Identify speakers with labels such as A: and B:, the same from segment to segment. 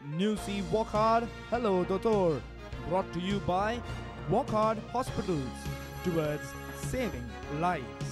A: New See Walk Hard, Hello Doctor. Brought to you by Walk Hard Hospitals towards saving lives.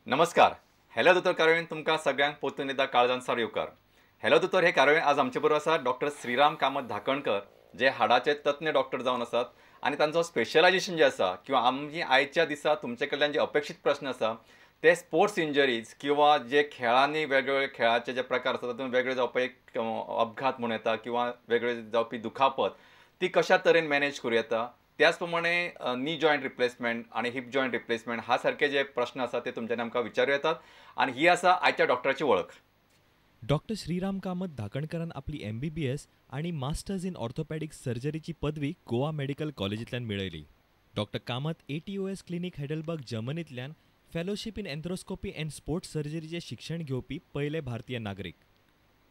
B: नमस्कार. Hello दोतोर कार्यावळीन तुमकां सगळ्यांक परतून एकदां काळजांसार येवकार. हॅलो दोतोर हे कार्यावळीन आज आमचे बरोबर आसा डॉक्टर श्रीराम कामत धाकणकर, जे हाडाचे तज्ञ डॉक्टर जावन आसात आनी तांचो स्पेशलायजेशन जे आसा किंवा आमची आयच्या दिसा तुमचे कडल्यान जे अपेक्षीत प्रश्न आसा ते स्पोर्ट्स इंजरीज किंवा जे खेळांनी वेगवेगळे खेळाचे जे प्रकार आसा तातूंत वेगळे जावपी अपघात म्हणून येता किंवा वेगळे जावपी दुखापत ती कशा तरेन मॅनेज करूं येता, त्याच प्रमाणे नी जॉयंट रिप्लेसमेंट आणि हिप जॉयंट रिप्लेसमेंट हा सारखे जे प्रश्न आसा ते तुमच्यानी आमकां विचारूं येतात आणि ही आसा आयच्या डॉक्टराची वळख.
C: डॉक्टर श्रीराम कामत धाकणकरान आपली MBBS आणि मास्टर्स इन ऑर्थोपॅडिक सर्जरीची पदवी गोवा मेडिकल कॉलेजींतल्यान मेळयली. Doctor Kamath ATOS clinic Heidelberg जर्मनींतल्यान fellowship in arthroscopy and sports सर्जरीचे शिक्षण घेवपी पयले भारतीय नागरीक.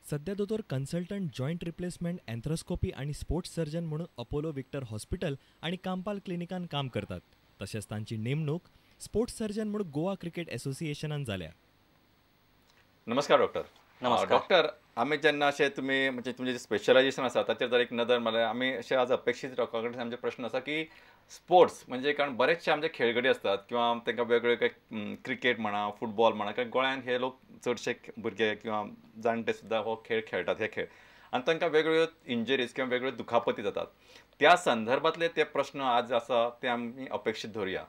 C: सध्या दोतोर कन्सल्टंट जॉयंट रिप्लेसमेंट एन्थ्रोस्कोपी आणि स्पोर्ट्स सर्जन म्हणून अपोलो विक्टर हॉस्पिटल आणि कांपाल क्लिनिकान काम करतात. तशेंच तांची नेमणूक स्पोर्ट्स सर्जन म्हणून गोवा क्रिकेट असोसिएशनान जाल्या.
B: नमस्कार डॉक्टर.
D: नमस्कार.
B: डॉक्टर, आमी जेन्ना अशें तुमी म्हणजे तुमचें जे स्पेशलायजेशन आसा ताचेर जर एक नदर मारल्यार आमी अशें आज अपेक्षीत डॉक्टरा कडेन आमचे प्रश्न आसा की स्पोर्ट्स म्हणजे कारण बरेचशे आमचे खेळगडे असतात किंवा तांकां वेगवेगळे क्रिकेट म्हणा, फुटबॉल म्हणा, कारण गोंयांत हे लोक चडशे भुरगे किंवा जाणटे सुद्दां हो खेळ खेळटात हे खेळ आनी तांकां वेगवेगळ्यो इंजरीज किंवा वेगवेगळ्यो दुखापती जातात. त्या संदर्भातले ते प्रश्न आज आसा ते आमी अपेक्षीत धरुया.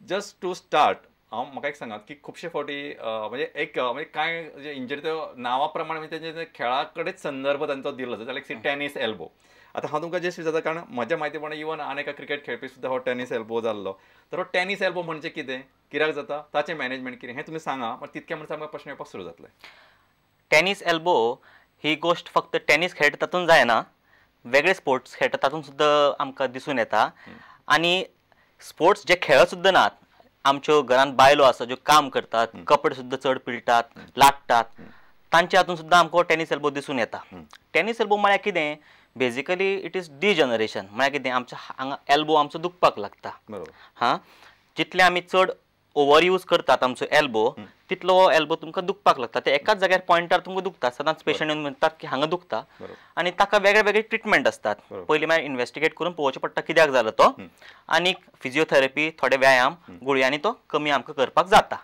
B: जस्ट टू स्टार्ट म्हाका एक सांगात की खुबशे फावटी म्हणजे एक म्हणजे कांय जे इंजरी त्यो नांवा प्रमाणे म्हणजे तेजे खेळा कडेच संदर्भ तांचो दिल्लो आसा, जाल्यार टेनीस एल्बो. आतां हांव तुमकां जे जाता कारण म्हज्या म्हायती प्रमाणे इवन आनी एका क्रिकेट खेळपी सुद्दां हो टेनीस एल्बो जाल्लो. तर हो टेनीस एल्बो म्हणजे कितें, कित्याक जाता, ताचें मॅनेजमेंट कितें हें तुमी सांगा. तितके म्हणटा आमकां प्रश्न येवपाक सुरू जातले.
D: टेनीस एल्बो ही गोष्ट फक्त टेनीस खेळटा तातूंत जायना, वेगळे स्पोर्ट्स खेळटा तातूंत सुद्दां आमकां दिसून येता. आनी स्पोर्ट्स जे खेळ सुद्दां नात, आमच्यो घरांत बायलो आसा ज्यो काम करतात, कपडे सुद्दां चड पिळटात, लाट्टात, तांच्या हातूंत सुद्दां आमकां टेनीस एल्बो दिसून येता. टेनीस एल्बो म्हळ्यार कितें, बेजिकली इट इज डिजनरेशन. म्हळ्यार कितें, आमच्या हांगा एल्बो आमचो दुखपाक लागता. हां, जितले आमी चड ओवर यूज करतात आमचो एल्बो तितलो हो एल्बो तुमकां दुखपाक लागता. ते एकाच जाग्यार पॉयंटार तुमकां दुखता. सदांच पेशंट येवन म्हणटात की हांगा दुखता आनी ताका वेगळे वेगळे ट्रिटमेंट असतात. पयलीं मागीर इन्वेस्टिगेट करून पळोवचें पडटा कित्याक जालो तो, आनी फिजिओथेरपी, थोडे व्यायाम, गुळयांनी तो कमी आमकां करपाक जाता.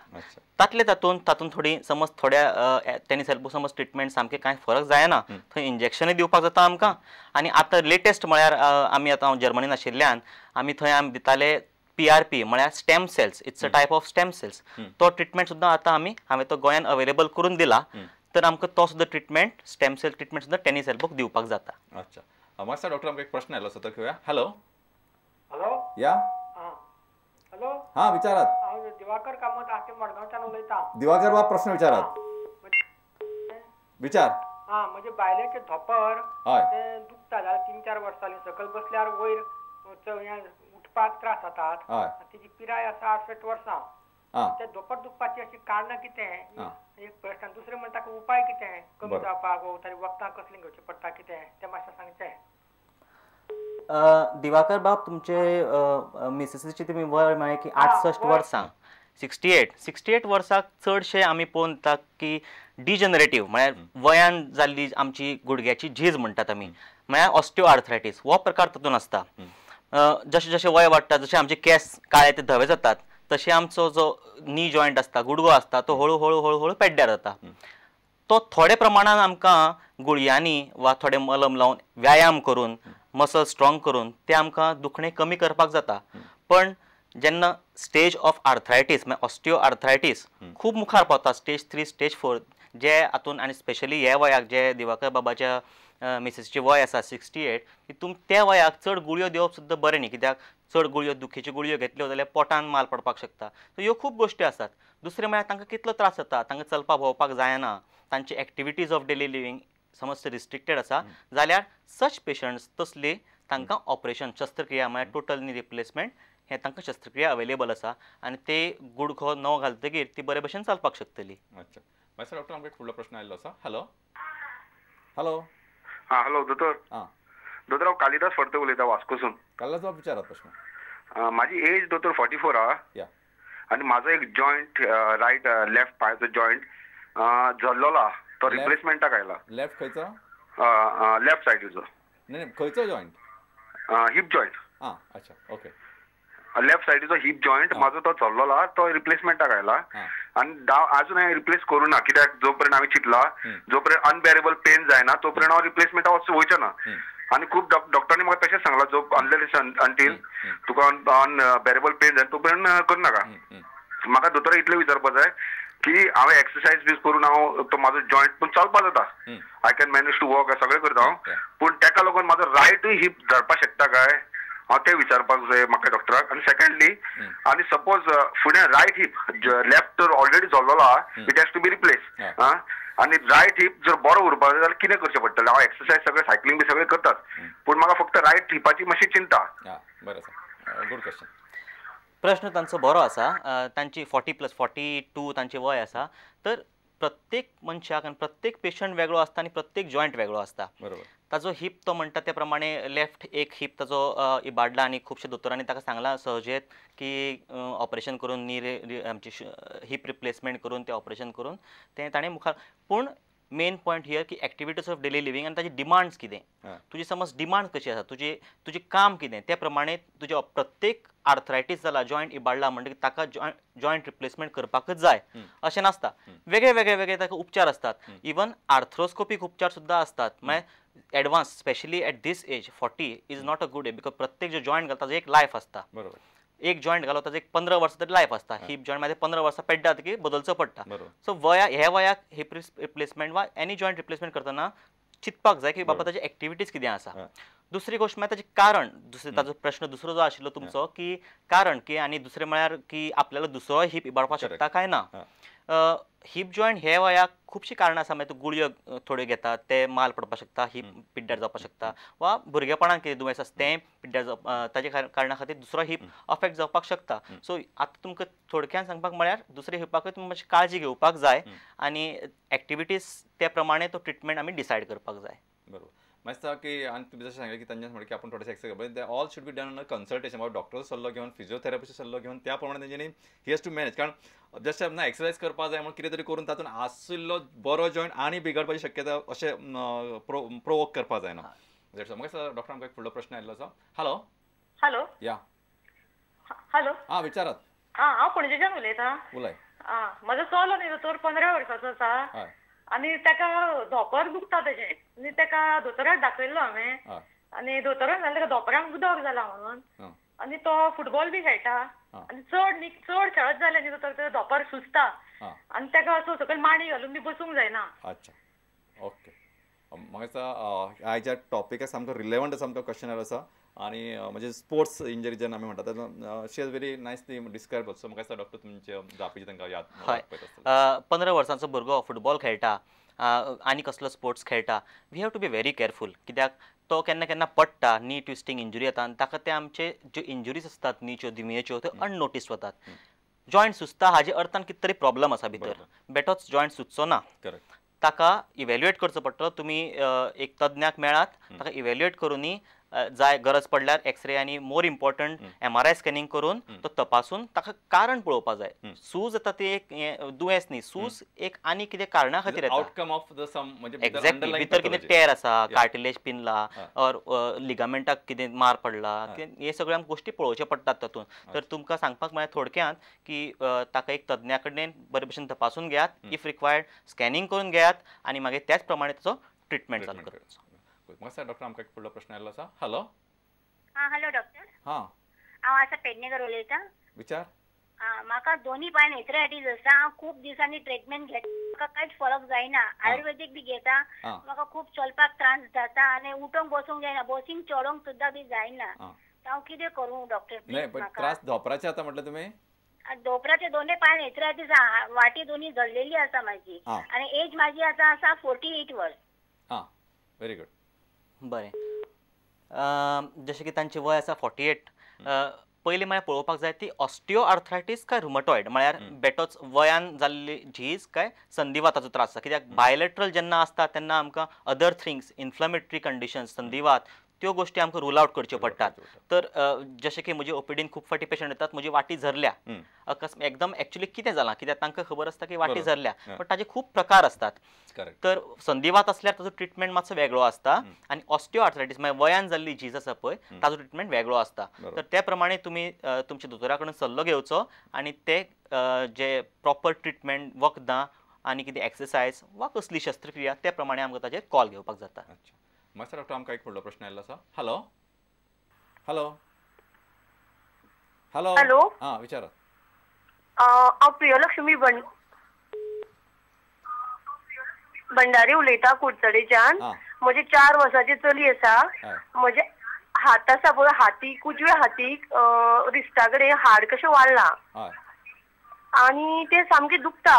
D: तातूंत थोडी समज थोड्या टेनीस एल्बो समज ट्रिटमेंट सामकें कांय फरक जायना, थंय इंजेक्शनूय दिवपाक जाता आमकां. आनी आतां लेटेस्ट म्हळ्यार आमी आतां जर्मनीन आशिल्ल्यान आमी थंय आमी दिताले PRP म्हळ्यार stem cells. It's a type of stem cells. तो ट्रिटमेंट सुद्दां आतां हांवें तो गोंयांत अवेलेबल करून दिला. तर आमकां तो सुद्दां ट्रिटमेंट, स्टेम सेल ट्रिटमेंट सुद्दां टेनीस एल्बोक दिवपाक जाता.
B: अच्छा, मास्टर डॉक्टर आमकां एक प्रश्न आयलो आसा तो घेवया. हॅलो
E: हॅलो
B: या
E: हॅलो
B: हां विचारात.
E: हांव दिवाकर कामत आस्ते मडगांवच्यान उलयतां.
B: दिवाकर बाब प्रश्न विचारात. विचार.
E: म्हणजे बायलेचे धोपर
B: हय
E: ते दुखता जाल्यार 3-4 वर्सांनी सकयल बसल्यार वयर उठपाक त्रास जातात. तिची पिराय आसा 68 वर्सां. ते धोपर दुखपाची अशी कारणां कितें, एक प्रश्न. दुसरें म्हणटा की उपाय कितें कमी जावपाक, वखदां कसलीं घेवची पडटा कितें, तें मातशें सांगचें.
D: दिवाकर बाब, तुमचे मिसेसीची तुमी वय म्हळें की 68 वर्सां, 68 वर्साक चडशे आमी पळोवन येता की डिजनरेटीव म्हळ्यार वयान जाल्ली आमची गुडघ्याची झीज म्हणटात आमी, म्हळ्यार ऑस्टिओ आर्थरायटीस हो प्रकार तातूंत आसता. जशें जशें वय वाडटा, जशें आमचे केस काळे ते धवे जातात, तशें आमचो जो नी जॉयंट आसता, गुडघो आसता, तो हळू हळू हळू हळू पेड्ड्यार जाता. तो थोडे प्रमाणान आमकां गुळयांनी वा थोडे मलम लावन व्यायाम करून मसल स्ट्रॉंग करून ते आमकां दुखणें कमी करपाक जाता. पण जेन्ना स्टेज ऑफ आर्थरायटीस म्हळ्यार ऑस्टिओ आर्थरायटीस खूब मुखार पावता, स्टेज 3, स्टेज 4, जे हातून आनी स्पेशली हे वयाक जे दिवाकर बाबाच्या मिसेसीचें वय आसा 68, की त्या वयाक चड गुळयो दिवप सुद्दां बरें न्ही. कित्याक चड गुळयो, दुखीच्यो गुळयो घेतल्यो जाल्यार पोटान माल पडपाक शकता. सो ह्यो खूब गोश्टी आसात. दुसरें म्हळ्यार तांकां कितलो त्रास जाता, तांकां चलपाक भोंवपाक जायना, तांची एक्टिविटीज ऑफ डेली लिवींग समज रिस्ट्रिक्टेड आसा जाल्यार सच पेशंट्स तसली तांकां ऑपरेशन, शस्त्रक्रिया म्हळ्यार टोटल नी रिप्लेसमेंट हे तांकां शस्त्रक्रिया अवेलेबल आसा आनी ते गुड खो नवो घालतकीर ती बरे भशेन चालपाक शकतली.
B: अच्छा मास्टर डॉक्टर आमकां एक फुडलो प्रश्न आयिल्लो आसा. हॅलो हॅलो
F: हॅलो दोतोर. दोतोर हांव कालिदास फडते उलयतां वास्कोसून.
B: कालिदास बाब विचारात प्रश्न.
F: माझी एज दोतोर 44 आहा आणि माझा एक जॉइंट राईट लेफ्ट पायाचो जॉइंट झल्लोला तो रिप्लेसमेंटाक आयला.
B: लेफ्ट खंयचो?
F: लेफ्ट सायडीचो.
B: नाही खंयचो जॉइंट?
F: Heap joint.
B: अच्छा ओके.
F: लेफ्ट सायडीचो हिप जॉइंट माझो तो चल्लोला तो रिप्लेसमेंटाक आयला आणि अजून हांवें रिप्लेस करूं ना कित्याक जो पर्यंत हांवें चिंतला जो पर्यंत अनबेरेबल पेन जायना तो पर्यंत हांव रिप्लेसमेंटाक वयचो ना. आणि खूप डॉक्टरांनी म्हाका तशेंच सांगला जो अंटील तुका अनबेरेबल पेन जाय तो पर्यंत करूं नाका. म्हाका दोतोर इतलें विचारपाक जाय की हांवें एक्सरसायज बी करून हांव तो म्हाजो जॉइंट पूण चलपाक जाता. I can manage to walk सगळें करता हांव पूण ताका लागून म्हाजो रायटूय हिप धरपाक शकता काय हांव तें विचारपाक जाय म्हाका डॉक्टराक. आनी सेकंडली आनी सपोज फुडें रायट हिप लेफ्ट तर ऑलरेडी झल्लोलो आहा it has to be replace आनी रायट हिप जर बरो उरपाक जाय जाल्यार कितें करचें पडटलें? हांव एक्सरसायज सगळें सायकलींग बी सगळें करतात पूण म्हाका फक्त रायट हिपाची मातशी चिंता.
B: बरें आसा. Good question.
D: प्रश्न तांचो बरो आसा. तांची 40+42 तांचें वय आसा. तर प्रत्येक मनशाक आनी प्रत्येक पेशंट वेगळो आसता आनी प्रत्येक जॉयंट वेगळो आसता.
B: बरोबर.
D: ताजो हिप तो म्हणटा त्या प्रमाणे लेफ्ट एक हिप ताजो इबाडला आनी खुबशे दोतोरांनी ताका सांगलां सहजेत की ऑपरेशन करून नी आमची हिप रिप्लेसमेंट करून तें ऑपरेशन करून तें ताणें मुखार. पूण मेन पॉयंट हियर की एक्टिविटीज ऑफ डेली लिव्हिंग आनी ताजी डिमांड्स कितें. तुजी समज डिमांड कशी आसा तुजें काम कितें त्या प्रमाणे तुजे प्रत्येक आर्थरायटीस जाला जॉयंट इबाडला म्हणटकीर ताका जॉयंट रिप्लेसमेंट करपाकच जाय अशें नासता. वेगळे वेगळे वेगळे ताका उपचार असतात. इवन आर्थ्रोस्कोपीक उपचार सुद्दां असतात. मागीर advance specially at this age 40 is not a good age because प्रत्येक जो जॉयंट घालता ताजो एक लायफ आसता.
B: बरोबर.
D: एक जॉयंट घालो ताजो एक 15 वर्सां तरी लायफ आसता. हिप जॉयंट मध्ये 15 वर्सां पेड्डा की बदलचो पडटा. सो ह्या वयाक हिप रिप्लेसमेंट वा एनी जॉयंट रिप्लेसमेंट करतना चिंतपाक जाय की बाबा ताजी एक्टिविटीज कितें आसा. दुसरी गोष्ट म्हळ्यार ताजें कारण. ताजो प्रश्न दुसरो जो आशिल्लो तुमचो की कारण की आनी दुसरें म्हळ्यार की आपल्याला दुसरो हिप इबाडपाक शकता काय ना. हिप जॉयंट हे वयाक खुबशीं कारणां आसा. मागीर गुळयो थोड्यो घेतात ते माल पडपाक शकता हिप पिड्ड्यार जावपाक शकता वा भुरगेपणान कितें दुयेंस आसा तें पिड्ड्यार ताजे कारणां खातीर दुसरो हिप अफेक्ट जावपाक शकता. सो आतां तुमकां थोडक्यान सांगपाक म्हळ्यार दुसऱ्या हिपाकूय तुमी मातशी काळजी घेवपाक जाय आनी एक्टिविटीज त्या प्रमाणे तो ट्रिटमेंट आमी डिसायड करपाक जाय.
B: बरोबर. माहिती की आणि तुम्ही जसं सांगितलं की त्यांच्या म्हणून की आपण थोडेसे exercise they all should be done on consultation डॉक्टरचो सल्लो घेऊन फिजिओथेरपिस्टचो सल्लो घेऊन त्या प्रमाणे त्यांच्यानी ही हॅज टू मॅनेज. कारण जशें ना एक्सरसाइज करपाक जाय म्हणून कितें तरी करून तातूंत आशिल्लो बरो जॉयंट आनी बिगडपाची शक्यता अशें प्रोवोक करपाक जायना. म्हाका डॉक्टर आमकां एक फुडलो प्रश्न आयिल्लो आसा. हॅलो
G: हॅलो
B: या
G: हॅलो
B: विचारात.
G: हांव पणजेच्यान उलयतां.
B: उलय.
G: म्हजो चलो न्ही दोतोर 15 वर्साचो आसा आनी ताका धोंपर दुखता तेजें आनी ताका दोतोराक दाखयल्लो हांवें आनी दोतोरान सांगलें ताका धोंपराक उदक जाला म्हणून आनी तो फुटबॉल बी खेळटा आनी चड खेळत जालें न्ही दोतोर तें धोंपर सुचता आनी ताका असो सकयल मांडी घालून बी बसूंक जायना.
B: अच्छा ओके. म्हाका आयच्या टॉपिकाक सामको रिलेवंट सामको क्वेश्चन आयलो आसा आणि म्हणजे स्पोर्ट्स इंजरी जेन्ना आमी म्हणटा शी इज व्हेरी नायसली डिस्क्रायब ऑल्सो. म्हाका दिसता डॉक्टर तुमचे जापेची तांकां याद.
D: हय 15 वर्सांचो भुरगो फुटबॉल खेळटा आनी कसलो स्पोर्ट्स खेळटा we have to be very careful. कित्याक तो केन्ना केन्ना पडटा नी ट्विस्टिंग इंजुरी येता आनी ताका ते आमचे ज्यो इंजुरीज आसतात नीच्यो दिमेच्यो त्यो अननोटीस वतात. जॉयंट सुचता हाजे अर्थान कितें तरी प्रॉब्लम आसा भितर. बेठोच जॉयंट सुचचो ना. ताका इव्हॅल्युएट करचो पडटलो. तुमी एक तज्ञाक मेळात ताका इव्हॅल्युएट करूनी जाय गरज पडल्यार एक्सरे आनी मोर इम्पॉर्टंट MRI स्कॅनिंग करून तो तपासून ताका कारण पळोवपाक जाय. सूज येता ती एक दुयेंस न्ही. सूज एक आनी कितें कारणां खातीर येता.
B: आउटकम ऑफ द सम म्हणजे
D: एक्झॅक्टली भितर कितें टेर आसा कार्टिलेज पिनला ऑर लिगामेंटाक कितें मार पडला हे सगळे आमकां गोश्टी पळोवचे पडटात तातूंत. तर तुमकां सांगपाक म्हळ्यार थोडक्यात की ताका एक तज्ञा कडेन बरे भशेन तपासून घेयात. इफ रिक्वायर्ड स्कॅनिंग करून घेयात आनी मागीर त्याच प्रमाणे ताचो ट्रिटमेंट चालू करचो.
B: म्हाका डॉक्टर आमकां एक फुडलो प्रश्न आयिल्लो आसा. Hello
H: hello doctor. हांव आसा पेडणेकर उलयतां.
B: विचार.
H: म्हाका दोनी पांय एथरायटीस आसा. हांव खूब दिसांनी ट्रिटमेंट घेता म्हाका कांयच फरक जायना. आयुर्वेदीक बी घेता म्हाका खूब चलपाक त्रास जाता आनी उठोंक बसूंक जायना. बसीन चडोंक सुद्दां बी जायना. हांव कितें करूं डॉक्टर?
B: त्रास धोपराचे आता म्हटलं तुमी?
H: धोपराचे दोनूय पांय एथरायटीस आहा. वाटी दोनी जळलेली आसा म्हाजी आनी एज म्हाजी आसा 48 वर्स.
B: Very good.
D: बरें. जशें की तांचें वय आसा 48 पयलीं म्हळ्यार पळोवपाक जाय ती ऑस्टिओ आर्थरायटीस काय रुमटॉयड म्हळ्यार बेटोच वयान जाल्ली झीज काय संधिवाताचो त्रास आसा कित्याक बायलेटरल जेन्ना आसता तेन्ना आमकां अदर थिंग्स इन्फ्लमेटरी कंडिशन्स संधिवात त्यो गोष्टी आमकां रूल आउट करच्यो पडटात. तर जशें की म्हजे ओपीडीन खूब फाटी पेशंट येतात म्हजी वाटी झरल्या एकदम एक्चुअली कितें जालां कित्याक तांकां खबर आसता की वाटी झरल्या पण ताजे खूब प्रकार आसतात. तर संधिवात असल्यार ताजो ट्रिटमेंट मातसो वेगळो आसता आनी ऑस्टिओ आर्थरायटीस म्हळ्यार वयान जाल्ली झीज आसा पळय ताजो ट्रिटमेंट वेगळो आसता. तर त्या प्रमाणे तुमी तुमच्या दोतोरा कडेन सल्लो घेवचो आनी ते जे प्रॉपर ट्रिटमेंट वखदां आनी कितें एक्सरसायज वा कसली शस्त्रक्रिया त्या प्रमाणे आमकां ताजेर कॉल घेवपाक जाता.
B: मास्टर डॉक्टर आमकां एक व्हडलो प्रश्न आयिल्लो आसा. हॅलो हॅलो हॅलो
I: हॅलो
B: हां विचारात.
I: हांव प्रियलक्ष्मी भंडारी उलयतां कुडचडेच्यान. म्हजी 4 वर्सांची चली आसा. म्हजे हात आसा पळय हातीक उजव्या हातीक रिस्टा कडेन हाड कशें वाडलां आनी ते सामके दुखता.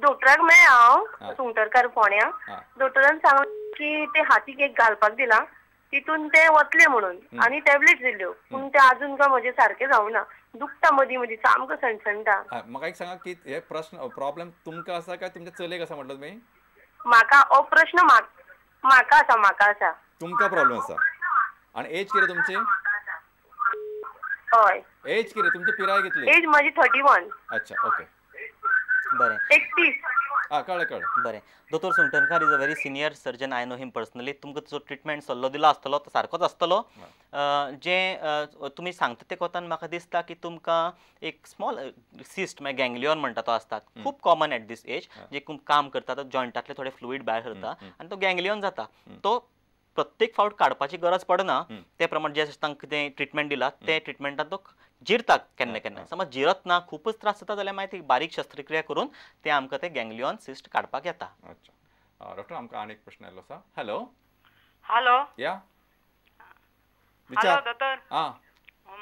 I: डॉक्टराक मेळ्ळें हांव सुंगटरकार फोण्या. डॉक्टरान सांगलें की ते हातीक एक घालपाक दिलां तितून ते वतले म्हणून आनी टॅबलेट दिल्ल्यो पूण ते अजून काय म्हजे सारके जावना. दुखता मदीं मदीं सामको सणसणटा.
B: म्हाका एक सांगा की हे प्रॉब्लेम तुमकां आसा काय तुमच्या चलयेक आसा म्हटलं तुमी?
I: म्हाका हो प्रश्न म्हाका आसा.
B: तुमकां प्रॉब्लेम आसा आनी एज कितें तुमची?
I: हय
B: एज कितें तुमची पिराय कितली?
I: एज म्हजी 31.
B: अच्छा ओके
D: बरें
I: 31.
B: कळ्ळें.
D: बरें दोतोर Sungtankar is a very senior surgeon. I know him personally. तुमकां जो ट्रिटमेंट सल्लो दिलो आसतलो तो सारकोच आसतलो. जें तुमी सांगता ते कोतान म्हाका दिसता की तुमकां एक स्मॉल सिस्ट मागीर गँग्लियॉन म्हणटा तो आसता खूब कॉमन एट दीस एज जे काम करता तो जॉयंटातले थोडे फ्लुईड भायर सरता आनी तो गँग्लियॉन जाता. तो प्रत्येक फावट काडपाची गरज पडना. ते प्रमाणे जे तांकां कितें ट्रिटमेंट दिला ते ट्रिटमेंटान तो जिरता केन्ना केन्ना. समज जिरत ना खूपच त्रास जाता जाल्यार मागीर ती बारीक शस्त्रक्रिया करून ते आमकां ते गँग्लियॉन सिस्ट काडपाक येता.
B: अच्छा डॉक्टर आमकां आनी एक प्रश्न आयिल्लो आसा. हॅलो
J: हॅलो
B: या
J: हॅलो दोतोर.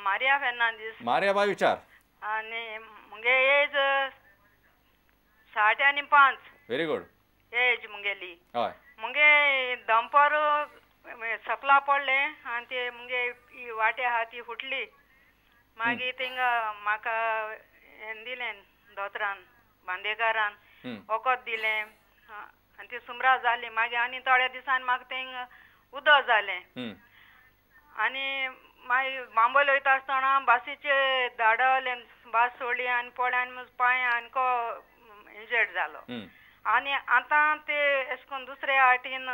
B: Maria
J: Fernandes.
B: मारिया बाय विचार.
J: आनी मुगे एज 65.
B: व्हेरी गुड
J: एज मुगेली.
B: हय
J: मुगे दंपर सकला पडले आनी ते मुगे वाटे आहा ती फुटली. मागीर थिंगा म्हाका हें दिलें दोतरान बांदेकारान वखद दिलें आनी ती सुमरा जाली. मागीर आनी थोड्या दिसान म्हाका थिंगा उदक जालें आनी मागीर बांबोली वयता आसतना बासीचे धाडले बास सोडली आनी पळ्यान पांय आनीको इंजर्ड जालो. आनी आतां ते अशें करून दुसऱ्या वाटेन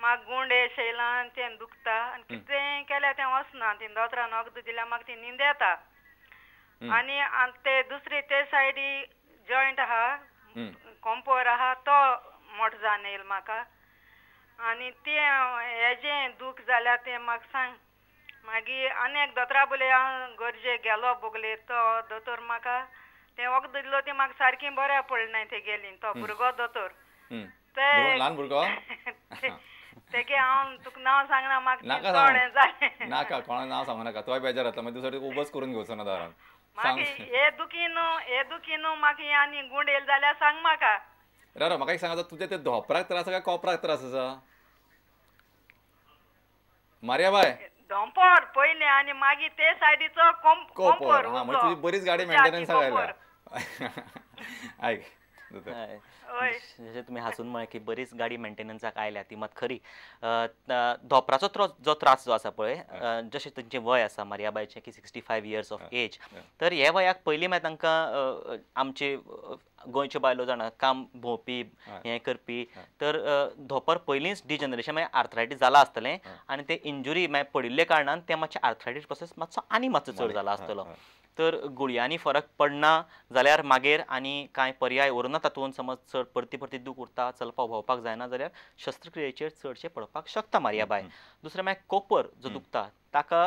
J: म्हाका गुंड येयला तें दुखता आनी कितें केल्यार तें वचना. ती दोतरान वखद दिल्यार म्हाका ती न्हीद येता आनी ते दुसरे ते सायडी जॉयंट आहा कॉम्पोर आहा तो मोठो जावन येयला म्हाका आनी तें हेजें दूख जाल्यार तें म्हाका सांग. मागीर आनी एक दोतोरा बोले हांव गरजे गेलो बोगले तो दोतोर म्हाका तें वखद दिलो ती म्हाका सारकी बऱ्या पडली नाय ते गेली. तो भुरगो दोतोर ते
B: ल्हान भुरगो
J: तेगे हांव तुका नांव सांगना म्हाका
B: नाका कोणा नांव सांगू नाका. तोय बेजार जाता मागीर दुसरो उबोच करून घेवचो ना दारान.
J: मागीर हे दुखी न्हू म्हाका आनी गुंड येयली जाल्यार सांग म्हाका.
B: राव म्हाका एक सांगा तुजे ते धोपराक त्रास आसा काय कोपराक त्रास आसा? मारिया बाय
J: दंपर पयले आनी मागीर ते सायडीचो कोंपोर.
B: म्हणजे तुजी बरीच गाडी मेंटेनन्स आयल्या. आयक
D: जशें तुमी हांसून म्हळें की बरीच गाडी मेंटेनन्साक आयल्या ती मात खरी. धोपराचो जो त्रास जो आसा पळय जशें तांचें वय आसा मारियाबायचें की 65 इयर्स ऑफ एज. तर हे वयाक पयलीं मागीर तांकां आमचे गोंयच्यो बायलो जाणा काम भोंवपी हें करपी तर धोपर पयलींच डिजनरेशन मागीर आर्थरायटीस जाला आसतलें आनी ते इंजुरी मागीर पडिल्ले कारणान ते मातशें आर्थरायटीस प्रोसेस मातसो चड जाला आसतलो. तर गुळयांनी फरक पडना जाल्यार मागीर आनी कांय पर्याय उरना तातूंत. समज चड परती दूख उरता चलपाक भोंवपाक जायना जाल्यार शस्त्रक्रियेचेर चडशे पडपाक शकता मारिया बाय. दुसरें मागीर कोपर जो दुखता ताका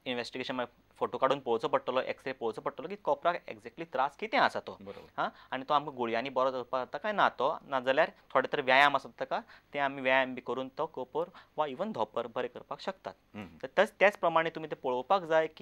D: इन्वेस्टिगेशन मागीर फोटो काडून पळोवचो पडटलो एक्सरे पळोवचो पडटलो की कोपराक एक्झॅक्टली त्रास कितें आसा तो. आनी तो आमकां गुळयांनी बरो जावपाक जाता काय ना तो नाजाल्यार थोडे तर व्यायाम आसता ताका ते आमी व्यायाम बी करून तो कोपर वा इवन धोपर बरें करपाक शकतात. त्याच प्रमाणे तुमी ते पळोवपाक जाय की